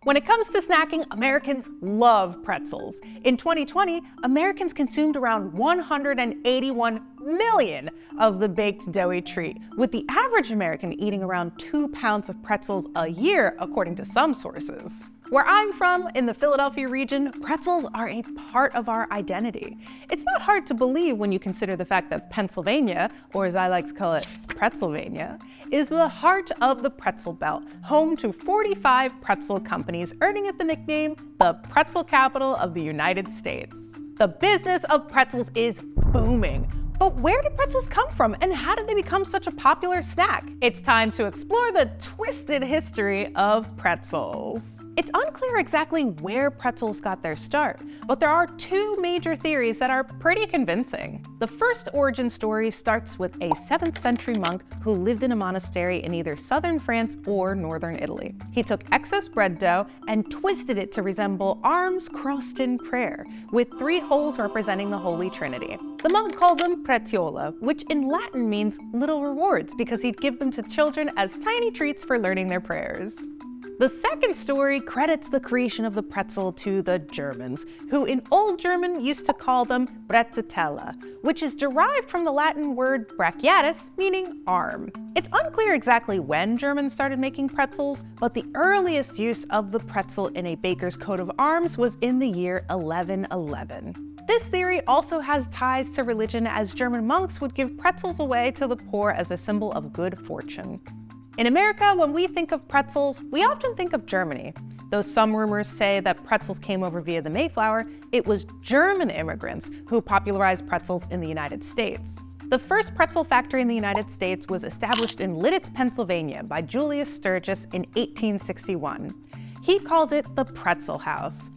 When it comes to snacking, Americans love pretzels. In 2020, Americans consumed around 181 million of the baked doughy treat, with the average American eating around 2 pounds of pretzels a year, according to some sources. Where I'm from, in the Philadelphia region, pretzels are a part of our identity. It's not hard to believe when you consider the fact that Pennsylvania, or as I like to call it, Pretzelvania, is the heart of the pretzel belt, home to 45 pretzel companies, earning it the nickname, the pretzel capital of the United States. The business of pretzels is booming. But where did pretzels come from, and how did they become such a popular snack? It's time to explore the twisted history of pretzels. It's unclear exactly where pretzels got their start, but there are two major theories that are pretty convincing. The first origin story starts with a 7th century monk who lived in a monastery in either southern France or northern Italy. He took excess bread dough and twisted it to resemble arms crossed in prayer, with 3 holes representing the Holy Trinity. The monk called them pretiola, which in Latin means little rewards, because he'd give them to children as tiny treats for learning their prayers. The second story credits the creation of the pretzel to the Germans, who in Old German used to call them brezzatella, which is derived from the Latin word brachiatus, meaning arm. It's unclear exactly when Germans started making pretzels, but the earliest use of the pretzel in a baker's coat of arms was in the year 1111. This theory also has ties to religion, as German monks would give pretzels away to the poor as a symbol of good fortune. In America, when we think of pretzels, we often think of Germany. Though some rumors say that pretzels came over via the Mayflower, it was German immigrants who popularized pretzels in the United States. The first pretzel factory in the United States was established in Lititz, Pennsylvania by Julius Sturgis in 1861. He called it the Pretzel House.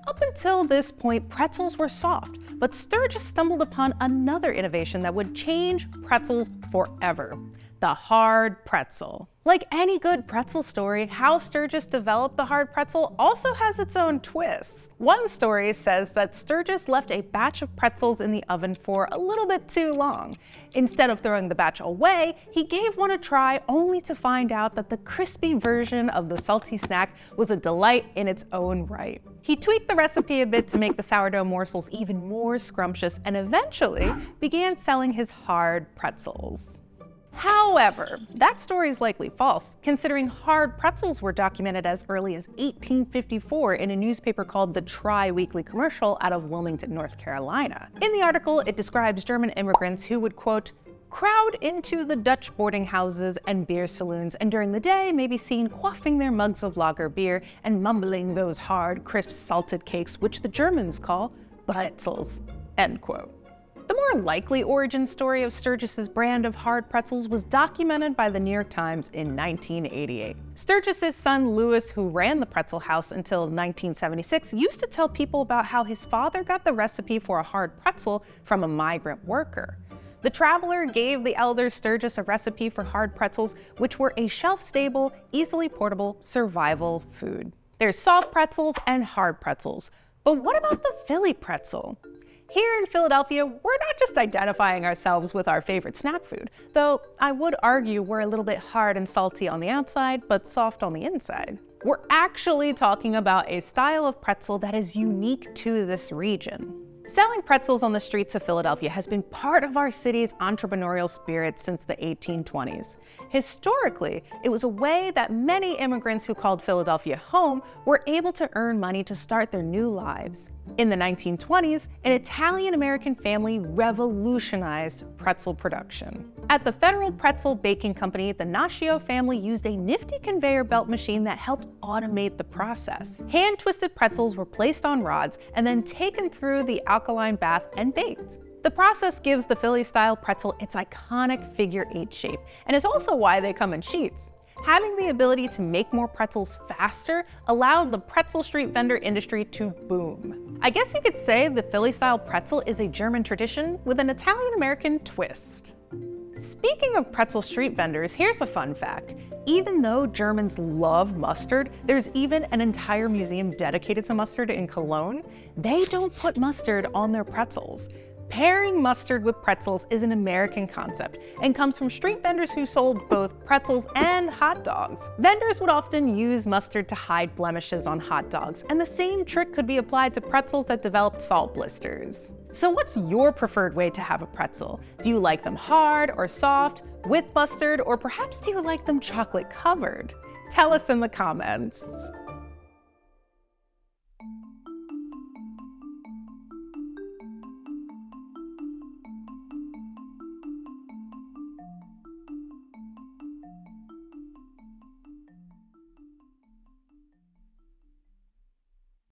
Up until this point, pretzels were soft, but Sturgis stumbled upon another innovation that would change pretzels forever: the hard pretzel. Like any good pretzel story, how Sturgis developed the hard pretzel also has its own twists. One story says that Sturgis left a batch of pretzels in the oven for a little bit too long. Instead of throwing the batch away, he gave one a try, only to find out that the crispy version of the salty snack was a delight in its own right. He tweaked the recipe a bit to make the sourdough morsels even more scrumptious, and eventually began selling his hard pretzels. However, that story is likely false, considering hard pretzels were documented as early as 1854 in a newspaper called the Tri-Weekly Commercial out of Wilmington, North Carolina. In the article, it describes German immigrants who would, quote, crowd into the Dutch boarding houses and beer saloons, and during the day may be seen quaffing their mugs of lager beer and mumbling those hard, crisp, salted cakes which the Germans call pretzels, end quote. The more likely origin story of Sturgis's brand of hard pretzels was documented by the New York Times in 1988. Sturgis's son Louis, who ran the Pretzel House until 1976, used to tell people about how his father got the recipe for a hard pretzel from a migrant worker. The traveler gave the elder Sturgis a recipe for hard pretzels, which were a shelf-stable, easily portable survival food. There's soft pretzels and hard pretzels. But what about the Philly pretzel? Here in Philadelphia, we're not just identifying ourselves with our favorite snack food, though I would argue we're a little bit hard and salty on the outside, but soft on the inside. We're actually talking about a style of pretzel that is unique to this region. Selling pretzels on the streets of Philadelphia has been part of our city's entrepreneurial spirit since the 1820s. Historically, it was a way that many immigrants who called Philadelphia home were able to earn money to start their new lives. In the 1920s, an Italian-American family revolutionized pretzel production. At the Federal Pretzel Baking Company, the Naccio family used a nifty conveyor belt machine that helped automate the process. Hand-twisted pretzels were placed on rods and then taken through the alkaline bath and baked. The process gives the Philly-style pretzel its iconic figure-8 shape, and is also why they come in sheets. Having the ability to make more pretzels faster allowed the pretzel street vendor industry to boom. I guess you could say the Philly-style pretzel is a German tradition with an Italian-American twist. Speaking of pretzel street vendors, here's a fun fact. Even though Germans love mustard, there's even an entire museum dedicated to mustard in Cologne. They don't put mustard on their pretzels. Pairing mustard with pretzels is an American concept and comes from street vendors who sold both pretzels and hot dogs. Vendors would often use mustard to hide blemishes on hot dogs, and the same trick could be applied to pretzels that developed salt blisters. So what's your preferred way to have a pretzel? Do you like them hard or soft, with mustard, or perhaps do you like them chocolate covered? Tell us in the comments.